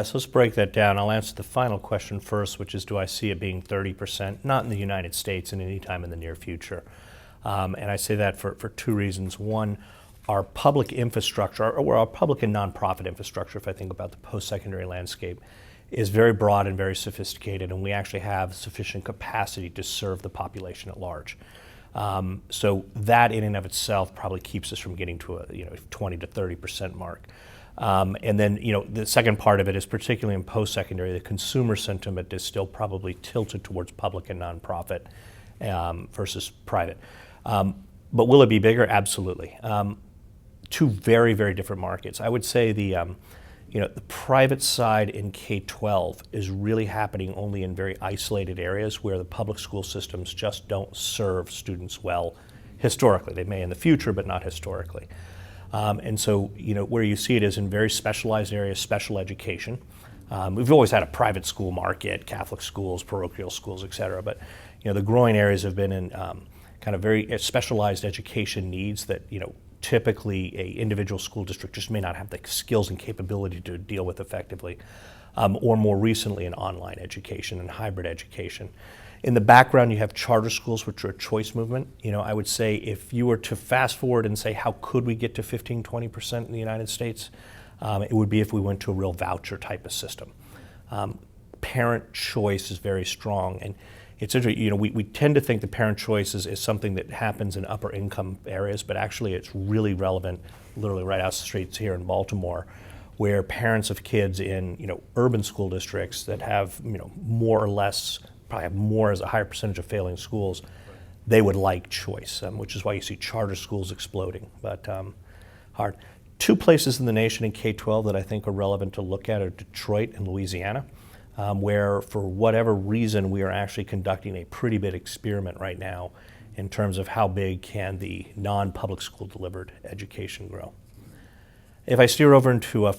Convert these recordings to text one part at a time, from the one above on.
so let's break that down. I'll answer the final question first, which is, do I see it being 30%? Not in the United States and any time in the near future. And I say that for two reasons. One, our public infrastructure, or our public and nonprofit infrastructure, if I think about the post-secondary landscape, is very broad and very sophisticated, and we actually have sufficient capacity to serve the population at large. So that in and of itself probably keeps us from getting to a 20 to 30% mark. And then the second part of it is, particularly in post-secondary, the consumer sentiment is still probably tilted towards public and nonprofit versus private. But will it be bigger? Absolutely. Two very, very different markets. I would say the private side in K-12 is really happening only in very isolated areas where the public school systems just don't serve students well historically. They may in the future, but not historically. And so, where you see it is in very specialized areas, special education. We've always had a private school market, Catholic schools, parochial schools, et cetera. But, the growing areas have been in kind of very specialized education needs that, typically a individual school district just may not have the skills and capability to deal with effectively, or more recently in online education and hybrid education. In the background, you have charter schools, which are a choice movement. I would say if you were to fast forward and say, how could we get to 15, 20% in the United States? It would be if we went to a real voucher type of system. Parent choice is very strong. And it's interesting, we tend to think that parent choice is something that happens in upper income areas, but actually it's really relevant, literally right out the streets here in Baltimore, where parents of kids in, urban school districts that have, more or less, probably have more as a higher percentage of failing schools, they would like choice, which is why you see charter schools exploding, but hard. Two places in the nation in K-12 that I think are relevant to look at are Detroit and Louisiana, where for whatever reason we are actually conducting a pretty big experiment right now in terms of how big can the non-public school delivered education grow. If I steer over into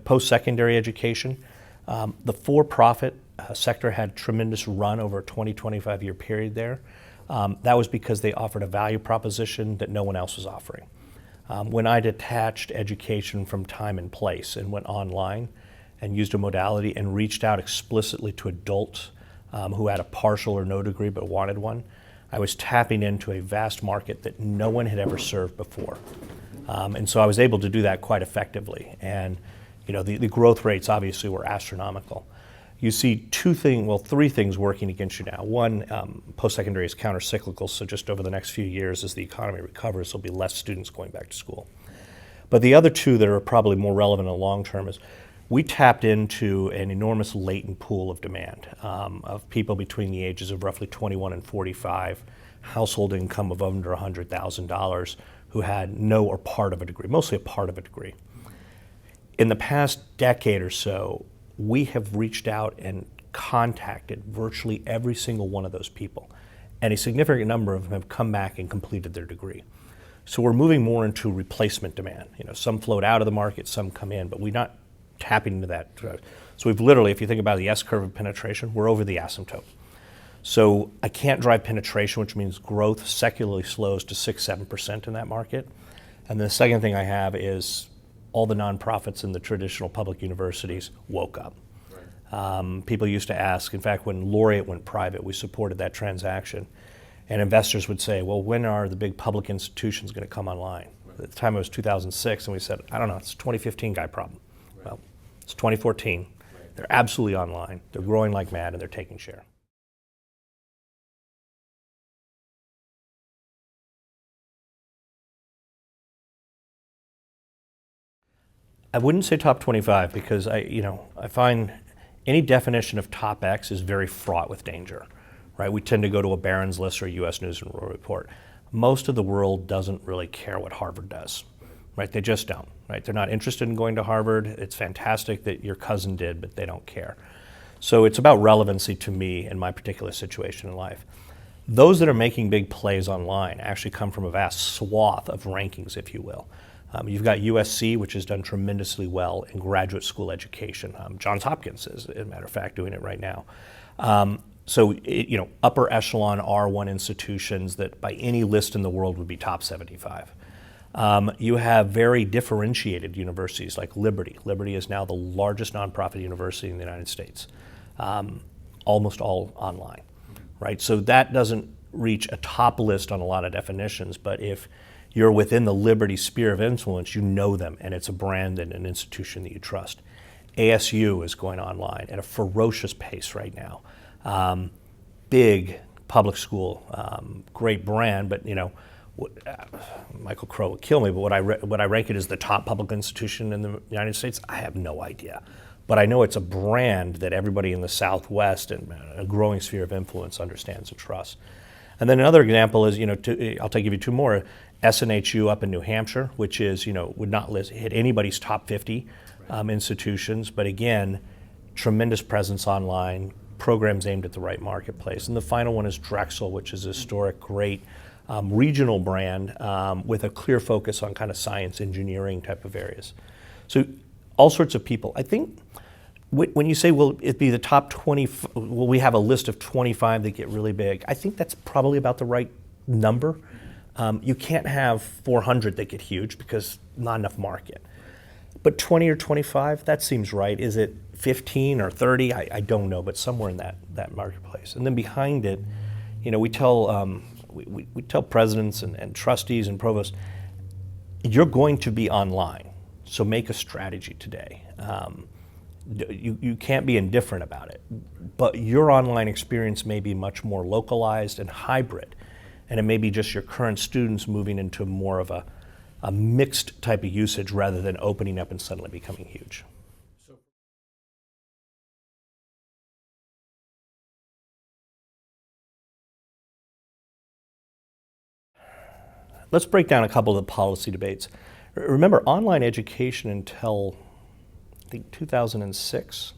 post-secondary education, the for-profit sector had tremendous run over a 20-25 year period there. That was because they offered a value proposition that no one else was offering. When I detached education from time and place and went online and used a modality and reached out explicitly to adults who had a partial or no degree but wanted one, I was tapping into a vast market that no one had ever served before. And so I was able to do that quite effectively. And the growth rates obviously were astronomical. You see three things working against you now. One, post-secondary is counter-cyclical, so just over the next few years as the economy recovers, there'll be less students going back to school. But the other two that are probably more relevant in the long term is we tapped into an enormous latent pool of demand of people between the ages of roughly 21 and 45, household income of under $100,000, who had no or part of a degree, mostly a part of a degree. In the past decade or so, we have reached out and contacted virtually every single one of those people, and a significant number of them have come back and completed their degree. So we're moving more into replacement demand. Some float out of the market, some come in, but we're not tapping into that. So we've literally, if you think about the S-curve of penetration, we're over the asymptote. So I can't drive penetration, which means growth secularly slows to 6-7% in that market. And the second thing I have is all the nonprofits in the traditional public universities woke up. Right. People used to ask, in fact, when Laureate went private, we supported that transaction. And investors would say, well, when are the big public institutions going to come online? Right. At the time it was 2006, and we said, I don't know, it's a 2015 guy problem. Right. Well, it's 2014. Right. They're absolutely online. They're growing like mad, and they're taking share. I wouldn't say top 25 because I find any definition of top X is very fraught with danger, right? We tend to go to a Barron's list or a U.S. News and World Report. Most of the world doesn't really care what Harvard does, right? They just don't, right? They're not interested in going to Harvard. It's fantastic that your cousin did, but they don't care. So it's about relevancy to me in my particular situation in life. Those that are making big plays online actually come from a vast swath of rankings, if you will. You've got USC, which has done tremendously well in graduate school education. Johns Hopkins is, as a matter of fact, doing it right now. So upper echelon R1 institutions that by any list in the world would be top 75. You have very differentiated universities like Liberty. Liberty is now the largest nonprofit university in the United States, almost all online, right? So that doesn't reach a top list on a lot of definitions, but if you're within the Liberty sphere of influence, you know them, and it's a brand and an institution that you trust. ASU is going online at a ferocious pace right now. Big public school, great brand, but Michael Crow would kill me, but what I rank it as the top public institution in the United States, I have no idea. But I know it's a brand that everybody in the Southwest and a growing sphere of influence understands and trusts. And then another example is, I'll give you two more. SNHU up in New Hampshire, which is, would not hit anybody's top 50 institutions, but again, tremendous presence online, programs aimed at the right marketplace. And the final one is Drexel, which is a historic, great regional brand with a clear focus on kind of science, engineering type of areas. So all sorts of people. I think when you say, will it be the top 20, will we have a list of 25 that get really big? I think that's probably about the right number. You can't have 400 that get huge because not enough market. But 20 or 25, that seems right. Is it 15 or 30? I don't know, but somewhere in that marketplace. And then behind it, we tell presidents and trustees and provosts, you're going to be online, so make a strategy today. You can't be indifferent about it, but your online experience may be much more localized and hybrid, and it may be just your current students moving into more of a mixed type of usage rather than opening up and suddenly becoming huge. Let's break down a couple of the policy debates. Remember, online education until I think 2006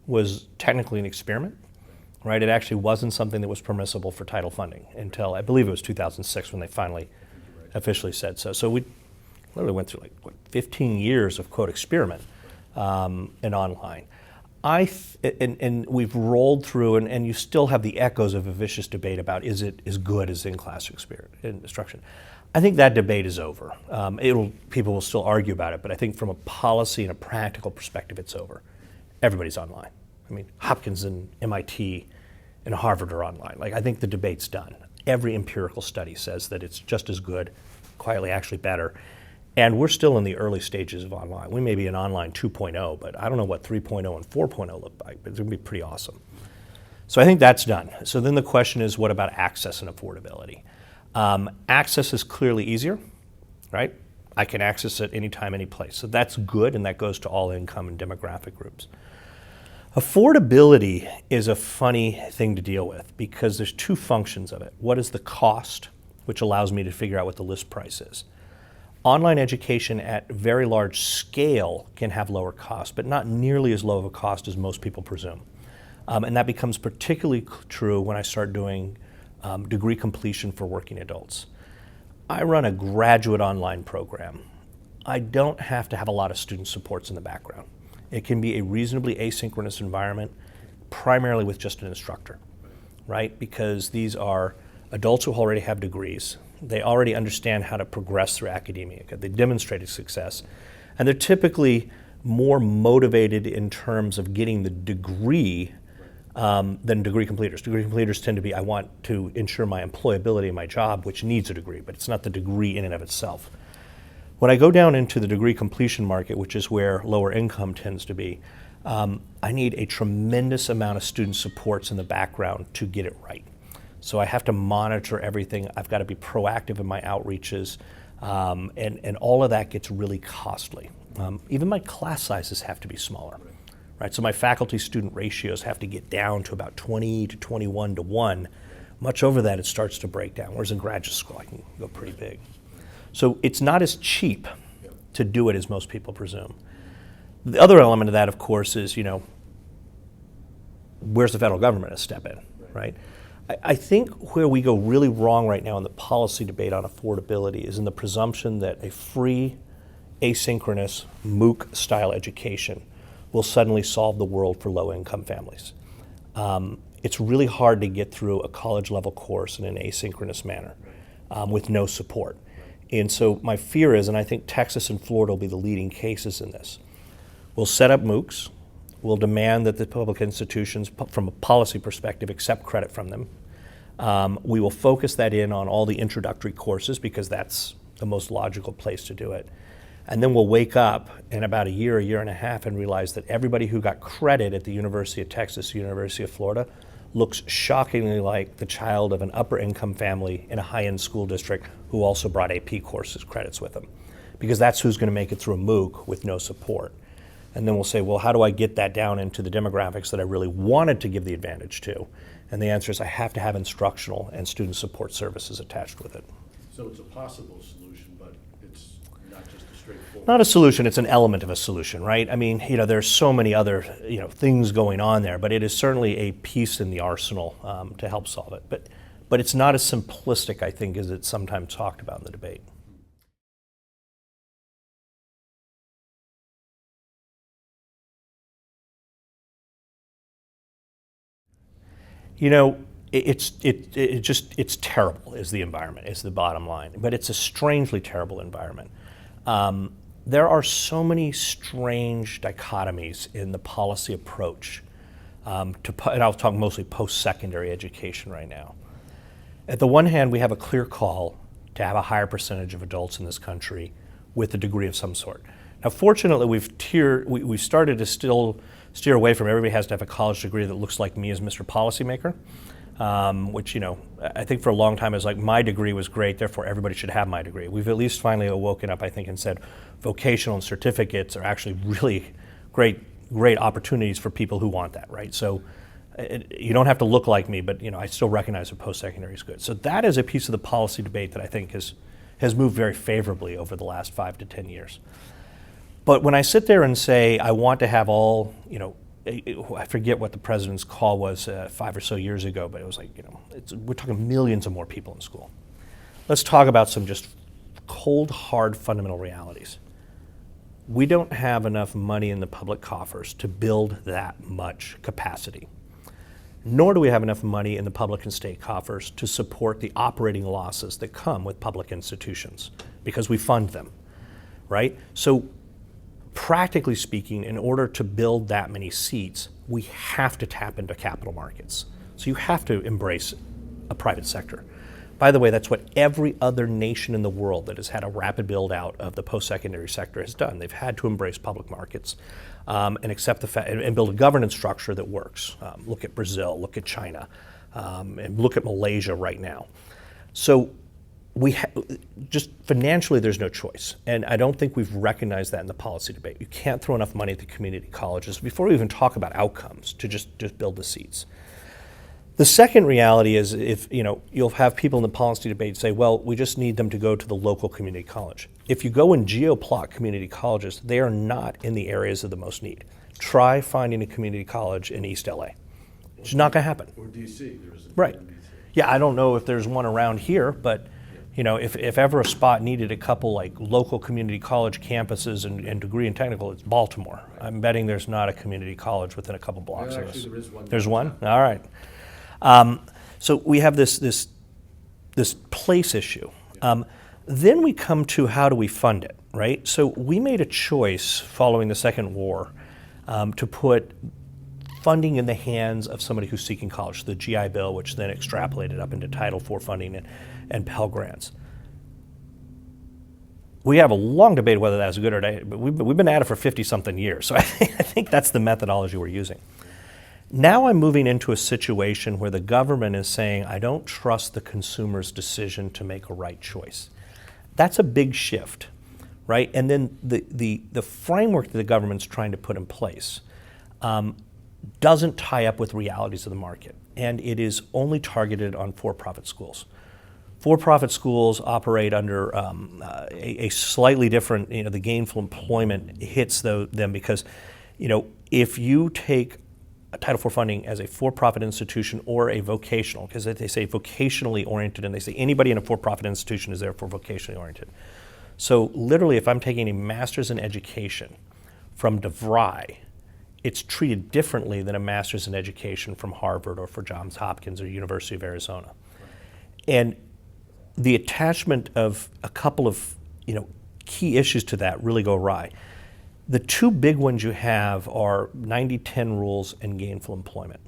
was technically an experiment, right? It actually wasn't something that was permissible for title funding until I believe it was 2006 when they finally officially said so. So we literally went through 15 years of quote experiment in online. And we've rolled through, and you still have the echoes of a vicious debate about is it as good as in-class instruction. I think that debate is over. People will still argue about it, but I think from a policy and a practical perspective, it's over. Everybody's online. I mean, Hopkins and MIT and Harvard are online. I think the debate's done. Every empirical study says that it's just as good, quietly actually better. And we're still in the early stages of online. We may be in online 2.0, but I don't know what 3.0 and 4.0 look like, but it's gonna be pretty awesome. So I think that's done. So then the question is, what about access and affordability? Access is clearly easier, right? I can access it anytime, any place. So that's good, and that goes to all income and demographic groups. Affordability is a funny thing to deal with because there's two functions of it. What is the cost, which allows me to figure out what the list price is. Online education at very large scale can have lower costs, but not nearly as low of a cost as most people presume. And that becomes particularly true when I start doing degree completion for working adults. I run a graduate online program. I don't have to have a lot of student supports in the background. It can be a reasonably asynchronous environment, primarily with just an instructor, right? Because these are adults who already have degrees. They already understand how to progress through academia. They demonstrated success. And they're typically more motivated in terms of getting the degree than degree completers. Degree completers tend to be, I want to ensure my employability in my job, which needs a degree, but it's not the degree in and of itself. When I go down into the degree completion market, which is where lower income tends to be, I need a tremendous amount of student supports in the background to get it right. So I have to monitor everything. I've got to be proactive in my outreaches, and all of that gets really costly. Even my class sizes have to be smaller, right? So my faculty-student ratios have to get down to about 20 to 21 to 1. Much over that, it starts to break down, whereas in graduate school, I can go pretty big. So it's not as cheap to do it as most people presume. The other element of that, of course, is, where's the federal government to step in, right? I think where we go really wrong right now in the policy debate on affordability is in the presumption that a free, asynchronous, MOOC-style education will suddenly solve the world for low-income families. It's really hard to get through a college-level course in an asynchronous manner with no support. And so my fear is, and I think Texas and Florida will be the leading cases in this, we'll set up MOOCs, we'll demand that the public institutions, from a policy perspective, accept credit from them. We will focus that in on all the introductory courses because that's the most logical place to do it. And then we'll wake up in about a year and a half and realize that everybody who got credit at the University of Texas, University of Florida, looks shockingly like the child of an upper income family in a high-end school district who also brought AP courses credits with them. Because that's who's going to make it through a MOOC with no support. And then we'll say, well, how do I get that down into the demographics that I really wanted to give the advantage to? And the answer is I have to have instructional and student support services attached with it. So it's a possible solution, but it's not just a straightforward. Not a solution, it's an element of a solution, right? I mean, there's so many other, things going on there, but it is certainly a piece in the arsenal to help solve it. But it's not as simplistic, I think, as it's sometimes talked about in the debate. It's terrible is the environment, is the bottom line. But it's a strangely terrible environment. There are so many strange dichotomies in the policy approach and I'll talk mostly post-secondary education right now. At the one hand, we have a clear call to have a higher percentage of adults in this country with a degree of some sort. Now, fortunately, we've started to still steer away from everybody has to have a college degree that looks like me as Mr. Policymaker, which, I think for a long time is like my degree was great, therefore everybody should have my degree. We've at least finally woken up, I think, and said vocational and certificates are actually really great opportunities for people who want that, right? So you don't have to look like me, but I still recognize that post-secondary is good. So that is a piece of the policy debate that I think has moved very favorably over the last 5 to 10 years. But when I sit there and say I want to have all, I forget what the president's call was 5 or so years ago, but it was like, we're talking millions of more people in school. Let's talk about some just cold, hard, fundamental realities. We don't have enough money in the public coffers to build that much capacity. Nor do we have enough money in the public and state coffers to support the operating losses that come with public institutions because we fund them, right? So practically speaking, in order to build that many seats, we have to tap into capital markets. So you have to embrace a private sector. By the way, that's what every other nation in the world that has had a rapid build out of the post-secondary sector has done. They've had to embrace public markets and accept the fact and build a governance structure that works. Look at Brazil, look at China, and look at Malaysia right now. So just financially, there's no choice. And I don't think we've recognized that in the policy debate. You can't throw enough money at the community colleges before we even talk about outcomes to just build the seats. The second reality is you'll have people in the policy debate say, well, we just need them to go to the local community college. If you go and geoplot community colleges, they are not in the areas of the most need. Try finding a community college in East LA. It's not going to happen. Or DC. There isn't right. in DC. Yeah, I don't know if there's one around here, but if ever a spot needed a couple like local community college campuses and degree and technical, it's Baltimore. I'm betting there's not a community college within a couple blocks of us. Actually, there is one. There's one? All right. So we have this place issue. Then we come to how do we fund it, right? So we made a choice following the Second War to put funding in the hands of somebody who's seeking college, the GI Bill, which then extrapolated up into Title IV funding and Pell Grants. We have a long debate whether that's good or not, but we've been at it for 50-something years, so I think that's the methodology we're using. Now I'm moving into a situation where the government is saying, I don't trust the consumer's decision to make a right choice. That's a big shift, right? And then the framework that the government's trying to put in place doesn't tie up with realities of the market, and it is only targeted on for-profit schools. For-profit schools operate under a slightly different, the gainful employment hits them because, if you take Title IV funding as a for-profit institution or a vocational, because they say vocationally oriented, and they say anybody in a for-profit institution is therefore vocationally oriented. So literally, if I'm taking a master's in education from DeVry, it's treated differently than a master's in education from Harvard or for Johns Hopkins or University of Arizona. And the attachment of a couple of key issues to that really go awry. The two big ones you have are 90-10 rules and gainful employment.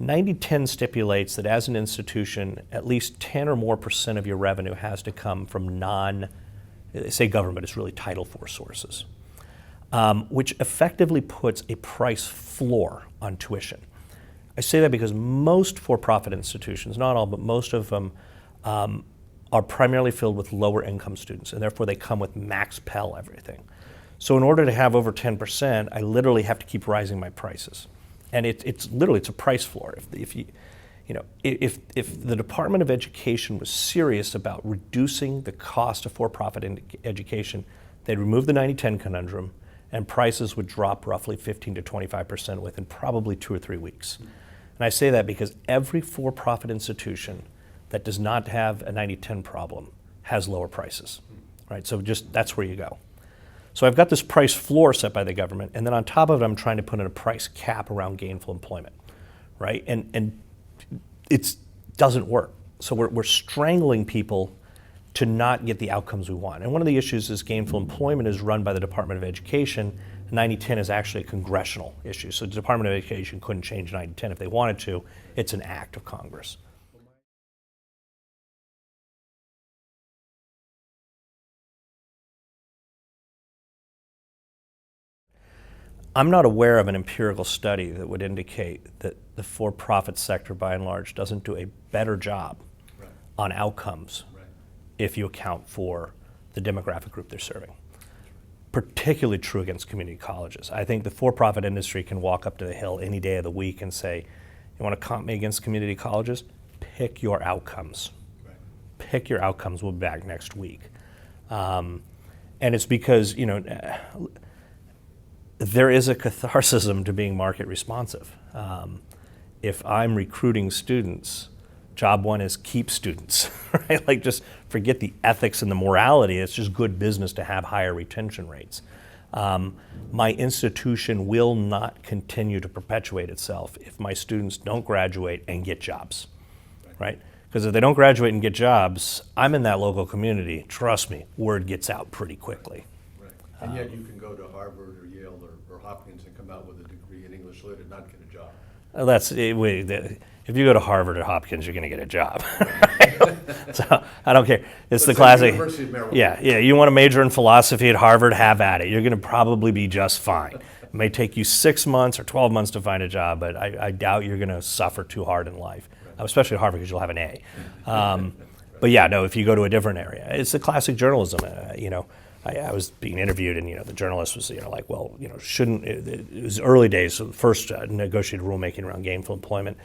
90-10 stipulates that as an institution, at least 10 or more % of your revenue has to come from say government, it's really Title IV sources, which effectively puts a price floor on tuition. I say that because most for-profit institutions, not all, but most of them, are primarily filled with lower income students, and therefore they come with max Pell everything. So in order to have over 10%, I literally have to keep rising my prices. And it's literally a price floor. If the Department of Education was serious about reducing the cost of for-profit education, they'd remove the 90-10 conundrum, and prices would drop roughly 15 to 25% within probably 2 or 3 weeks. And I say that because every for-profit institution that does not have a 90-10 problem has lower prices, right? So just that's where you go. So I've got this price floor set by the government, and then on top of it, I'm trying to put in a price cap around gainful employment, right? And it doesn't work. So we're strangling people to not get the outcomes we want. And one of the issues is gainful employment is run by the Department of Education. 90-10 is actually a congressional issue. So the Department of Education couldn't change 90-10 if they wanted to. It's an act of Congress. I'm not aware of an empirical study that would indicate that the for-profit sector, by and large, doesn't do a better job on outcomes if you account for the demographic group they're serving. Particularly true against community colleges. I think the for-profit industry can walk up to the Hill any day of the week and say, you want to comp me against community colleges? Pick your outcomes. Pick your outcomes. We'll be back next week. And it's because, there is a catharsism to being market responsive. If I'm recruiting students, job one is keep students, right? Like just forget the ethics and the morality. It's just good business to have higher retention rates. My institution will not continue to perpetuate itself if my students don't graduate and get jobs, right? Because if they don't graduate and get jobs, I'm in that local community. Trust me, word gets out pretty quickly. Right. And yet you can go to Harvard or Yale or Hopkins and come out with a degree in English Lit and not get a job. If you go to Harvard or Hopkins, you're going to get a job. So I don't care. It's the classic. University of Maryland. Yeah. You want to major in philosophy at Harvard? Have at it. You're going to probably be just fine. It may take you 6 months or 12 months to find a job, but I doubt you're going to suffer too hard in life, especially at Harvard because you'll have an A. But yeah, no. If you go to a different area, it's the classic journalism. I was being interviewed, and the journalist was like, well, shouldn't it was early days, so the first negotiated rulemaking around gainful employment,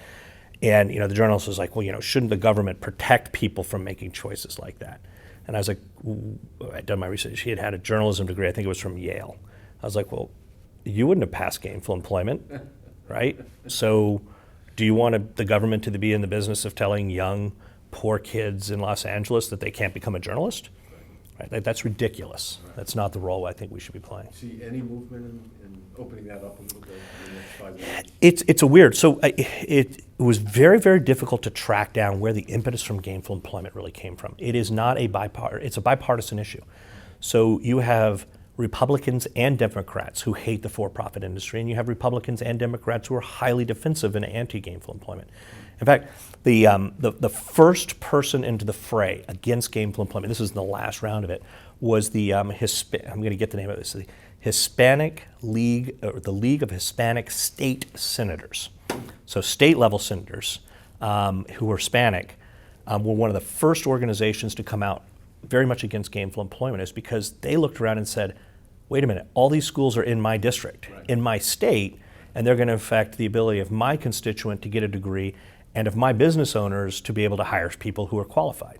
and the journalist was like, well, shouldn't the government protect people from making choices like that? And I was like, I'd done my research. He had a journalism degree, I think it was from Yale. I was like, well, you wouldn't have passed gainful employment, right? So, do you want the government to be in the business of telling young, poor kids in Los Angeles that they can't become a journalist? Right? That's ridiculous. That's not the role I think we should be playing. See any movement in opening that up a little bit in the next 5 years? It's a weird. So it was very, very difficult to track down where the impetus from gainful employment really came from. It is not a it's a bipartisan issue. So you have Republicans and Democrats who hate the for-profit industry, and you have Republicans and Democrats who are highly defensive and anti-gainful employment. In fact, the first person into the fray against gainful employment, this is in the last round of it, was the I'm going to get the name of this, the Hispanic League, or the League of Hispanic State Senators. So state-level senators who were Hispanic were one of the first organizations to come out very much against gainful employment, is because they looked around and said, wait a minute, all these schools are in my district, in my state, and they're going to affect the ability of my constituent to get a degree and of my business owners to be able to hire people who are qualified.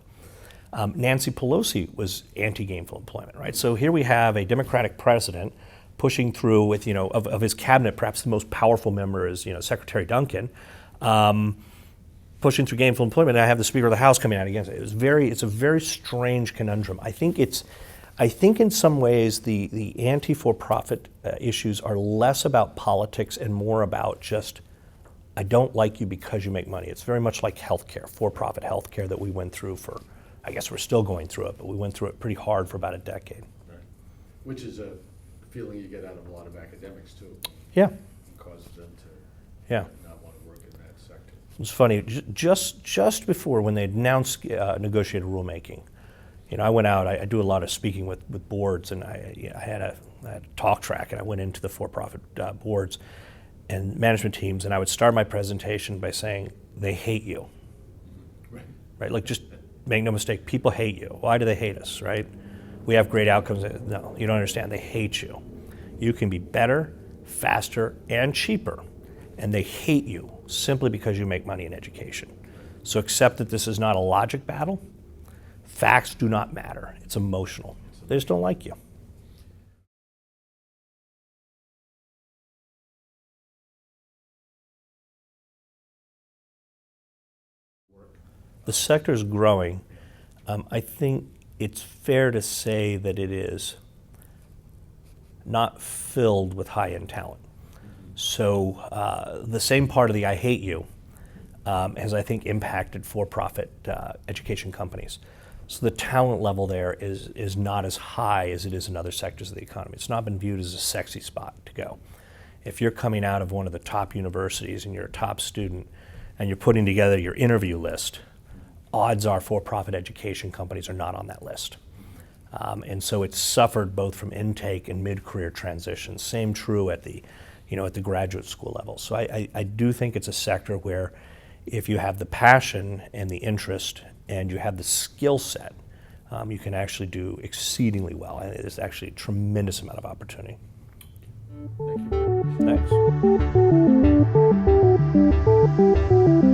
Nancy Pelosi was anti-gainful employment, right? So here we have a Democratic president pushing through with, of his cabinet, perhaps the most powerful member is, Secretary Duncan, pushing through gainful employment. And I have the Speaker of the House coming out against it. It's a very strange conundrum. I think in some ways the anti-for-profit issues are less about politics and more about just, I don't like you because you make money. It's very much like healthcare, for-profit healthcare that we went through for I guess we're still going through it, but we went through it pretty hard for about a decade. Right. Which is a feeling you get out of a lot of academics too. Yeah, It causes them to yeah. not want to work in that sector. It was funny, just before when they announced negotiated rulemaking, I went out, I do a lot of speaking with boards, and I had a talk track, and I went into the for-profit boards and management teams, and I would start my presentation by saying, they hate you, right? Like, just make no mistake, people hate you. Why do they hate us, right? We have great outcomes. No, you don't understand, they hate you. You can be better, faster, and cheaper, and they hate you simply because you make money in education. So accept that this is not a logic battle. Facts do not matter. It's emotional. They just don't like you. The sector is growing. I think it's fair to say that it is not filled with high-end talent. So the same part of the I hate you has, I think, impacted for-profit education companies. So the talent level there is not as high as it is in other sectors of the economy. It's not been viewed as a sexy spot to go. If you're coming out of one of the top universities and you're a top student and you're putting together your interview list, odds are for-profit education companies are not on that list. And so it's suffered both from intake and mid-career transitions. Same true at the, at the graduate school level. So I do think it's a sector where if you have the passion and the interest and you have the skill set, you can actually do exceedingly well. And there's actually a tremendous amount of opportunity. Thank you. Thanks.